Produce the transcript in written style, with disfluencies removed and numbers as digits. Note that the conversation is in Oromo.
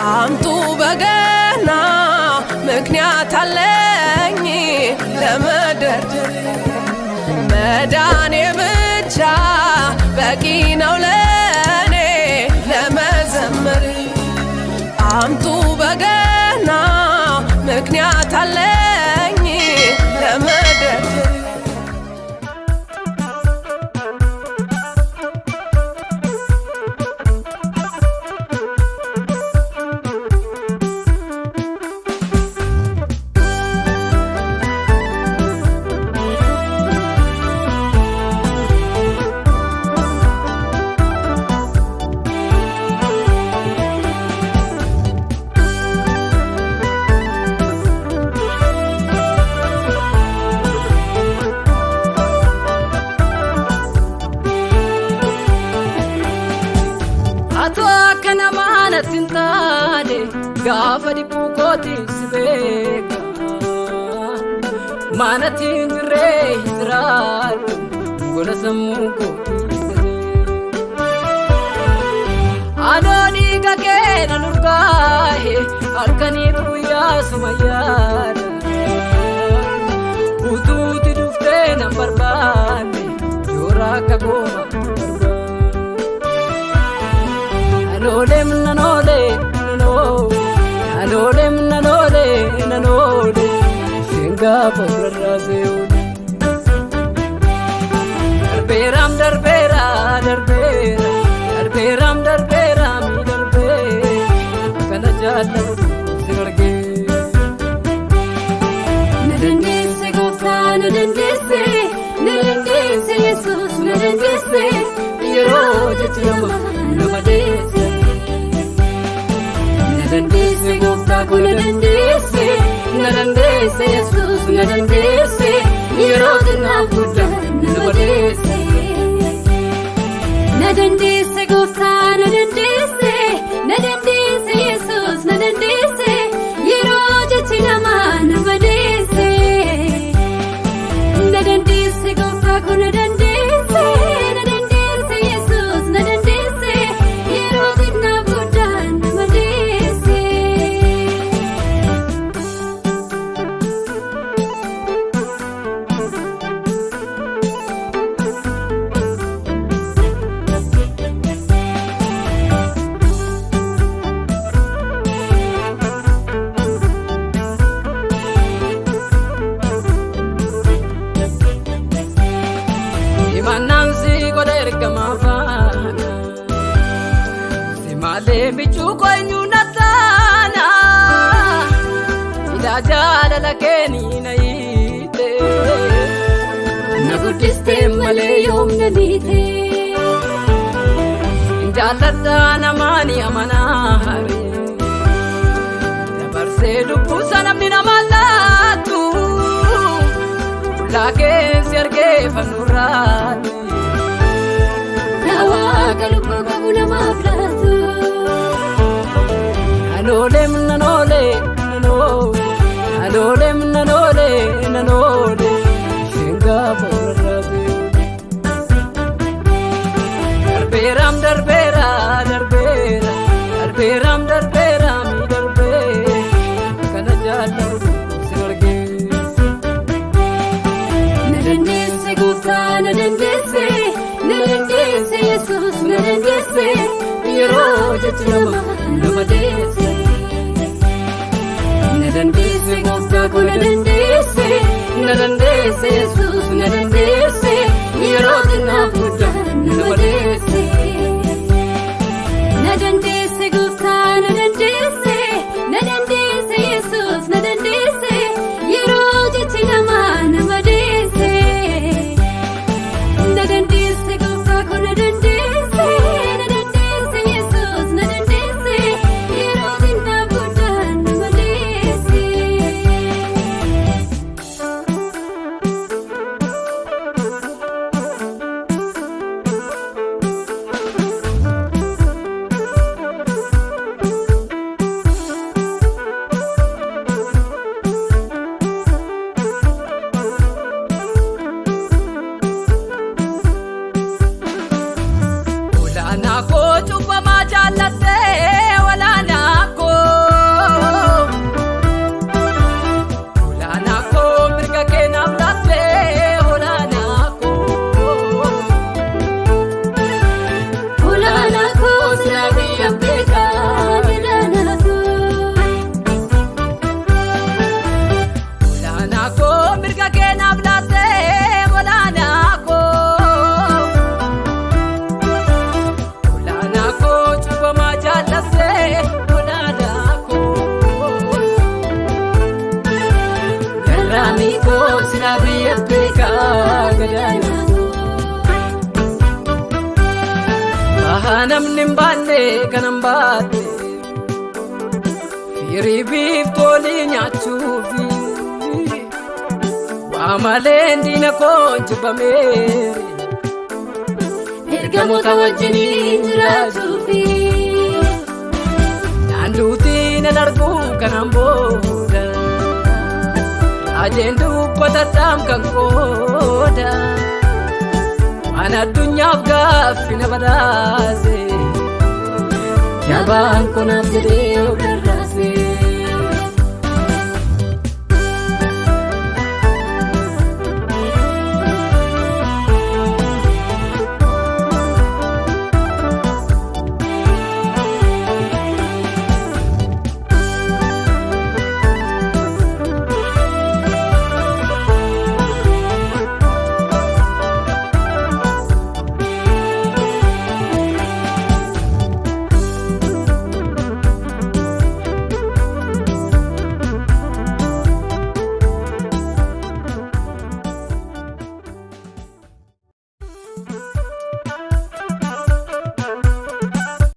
አምጡ በገና ምክንያት አለኝ ለመደርደር መዳኔ ብቻ በቂ ነው ለኔ ለመዘመር አምጡ በገና ምክንያት አለኝ ለመደርደር Tintade gafa di pukoti sibeka mana tinre Israel gola samuko adoni gake nanurgahe arkani puya sumayara ututi dufte number bande jora kagoma Nanole, nanole, Singa Parazeo. Darberam, Kanajala, Sinarge. Nadendese, Gofan, Nadendese, Jesus, Nadendese, Yero, Namadese. Nadendese, Gofan, Nadendese, Jesus, Nadendese, Yero, Namadese. Nadendese, Gofan, Nadendese, Jesus, Nadendese, Yero, Namadese. Nadendese, Gofan, Nadendese, Jesus, Nadendese, Yero, Namadese. Bichu koinu natana ila jala lakeni naite nagutiste male yom nadite jalata namani amana hare dabarse lupusa namina malatu lage serge fanurati nawa galupa guna maflatu Nanole, Singa Parazeo. Darberam, Kanajala, Sinarge. Nadendese, Gofan, Nadendese, Jesus, Nadendese, Yero, Namadese. Nadendese, Gofan, Nadendese, Jesus, Nadendese, Yero, Namadese. Nadendese, Gofan, Nadendese, Jesus, Nadendese, Yero, Namadese. Nadendese, Gofan, Nadendese, Jesus, Nadendese, Yero, Namadese. daa'imatu. Namni hin baanne kan hin baate firii biiftoolii nyaachuufi waa malee diina koo jibbameere ergamoota wajjiniin jiraachuufi naanduutiin hin argu kanaan booda raajeen dubbataadhaam kan qooda waan addunyaaf gaaffii na badhaase jabaan kunaaf jedhee of rarraase.